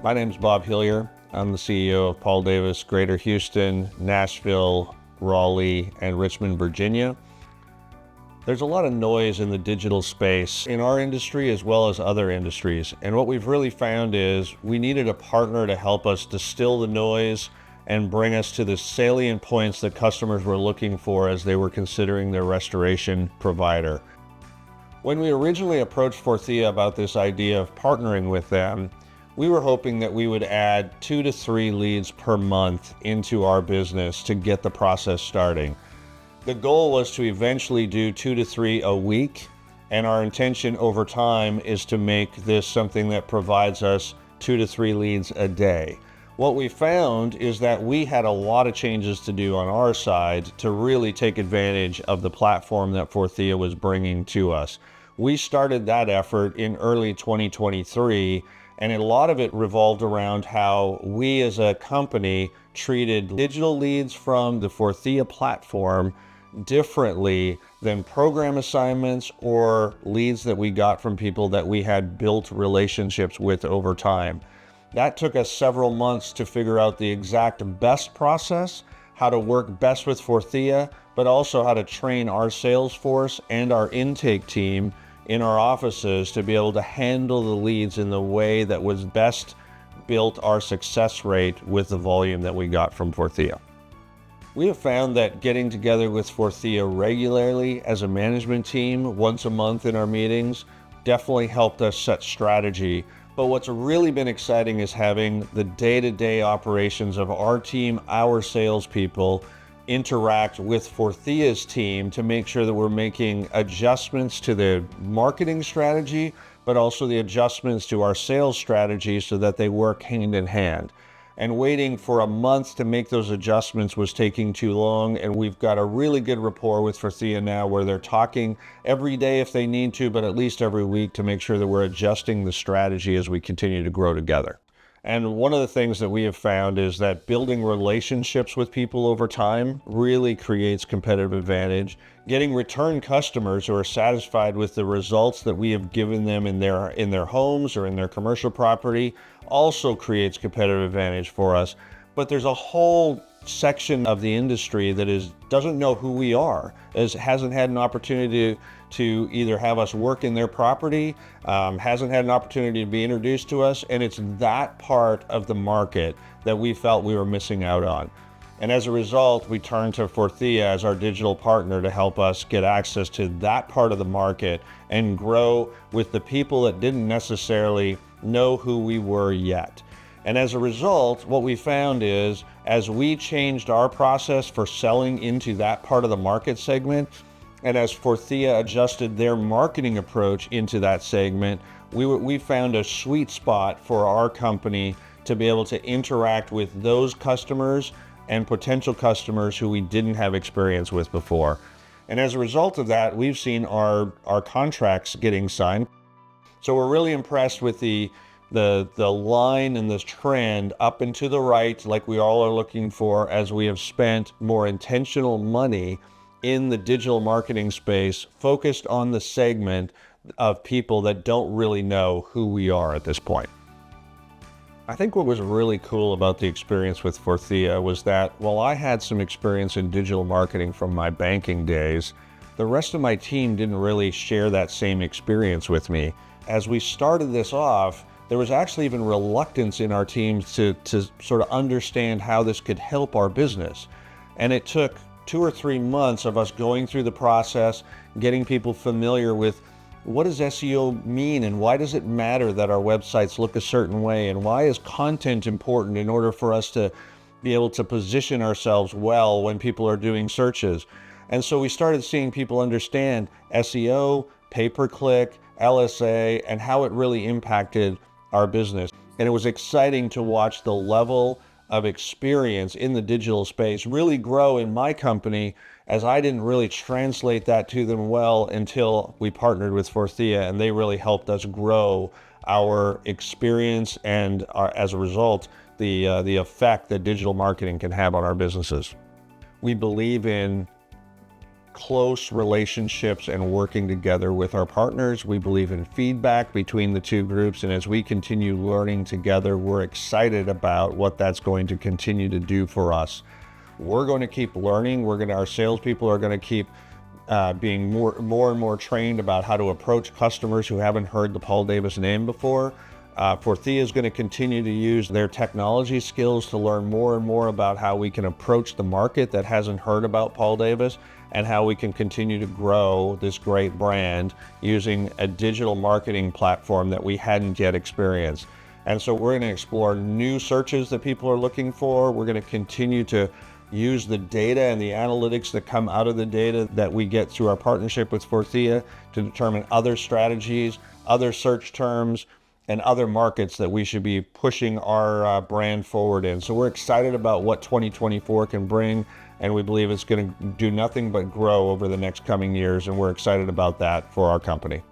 My name's Bob Hillier. I'm the CEO of Paul Davis, Greater Houston, Nashville, Raleigh, and Richmond, Virginia. There's a lot of noise in the digital space in our industry as well as other industries. And what we've really found is we needed a partner to help us distill the noise and bring us to the salient points that customers were looking for as they were considering their restoration provider. When we originally approached Forthea about this idea of partnering with them, we were hoping that we would add 2 to 3 leads per month into our business to get the process starting. The goal was to eventually do 2 to 3 a week, and our intention over time is to make this something that provides us 2 to 3 leads a day. What we found is that we had a lot of changes to do on our side to really take advantage of the platform that Forthea was bringing to us. We started that effort in early 2023, and a lot of it revolved around how we as a company treated digital leads from the Forthea platform differently than program assignments or leads that we got from people that we had built relationships with over time. That took us several months to figure out the exact best process, how to work best with Forthea, but also how to train our sales force and our intake team in our offices to be able to handle the leads in the way that was best built our success rate with the volume that we got from Forthea. We have found that getting together with Forthea regularly as a management team once a month in our meetings definitely helped us set strategy. But what's really been exciting is having the day-to-day operations of our team, our salespeople, interact with Forthea's team to make sure that we're making adjustments to the marketing strategy, but also the adjustments to our sales strategy so that they work hand in hand. And waiting for a month to make those adjustments was taking too long, and we've got a really good rapport with Forthea now where they're talking every day if they need to, but at least every week to make sure that we're adjusting the strategy as we continue to grow together. And one of the things that we have found is that building relationships with people over time really creates competitive advantage. Getting return customers who are satisfied with the results that we have given them in their homes or in their commercial property also creates competitive advantage for us. But there's a whole section of the industry that doesn't know who we are, hasn't had an opportunity to either have us work in their property, hasn't had an opportunity to be introduced to us, and it's that part of the market that we felt we were missing out on. And as a result, we turned to Forthea as our digital partner to help us get access to that part of the market and grow with the people that didn't necessarily know who we were yet. And as a result, what we found is as we changed our process for selling into that part of the market segment, and as Forthea adjusted their marketing approach into that segment, we found a sweet spot for our company to be able to interact with those customers and potential customers who we didn't have experience with before. And as a result of that, we've seen our contracts getting signed. So we're really impressed with the line and this trend up and to the right, like we all are looking for as we have spent more intentional money in the digital marketing space, focused on the segment of people that don't really know who we are at this point. I think what was really cool about the experience with Forthea was that while I had some experience in digital marketing from my banking days, the rest of my team didn't really share that same experience with me. As we started this off, there was actually even reluctance in our teams to sort of understand how this could help our business. And it took 2 or 3 months of us going through the process, getting people familiar with what does SEO mean and why does it matter that our websites look a certain way, and why is content important in order for us to be able to position ourselves well when people are doing searches. And so we started seeing people understand SEO, pay-per-click, LSA, and how it really impacted our business. And it was exciting to watch the level of experience in the digital space really grow in my company, as I didn't really translate that to them well until we partnered with Forthea, and they really helped us grow our experience and as a result, the effect that digital marketing can have on our businesses. We believe in close relationships and working together with our partners. We believe in feedback between the two groups, and as we continue learning together, we're excited about what that's going to continue to do for us. We're going to keep learning. Our salespeople are going to keep being more and more trained about how to approach customers who haven't heard the Paul Davis name before. Forthea is going to continue to use their technology skills to learn more and more about how we can approach the market that hasn't heard about Paul Davis, and how we can continue to grow this great brand using a digital marketing platform that we hadn't yet experienced. And so we're going to explore new searches that people are looking for. We're going to continue to use the data and the analytics that come out of the data that we get through our partnership with Forthea to determine other strategies, other search terms, and other markets that we should be pushing our brand forward in. So we're excited about what 2024 can bring, and we believe it's going to do nothing but grow over the next coming years, and we're excited about that for our company.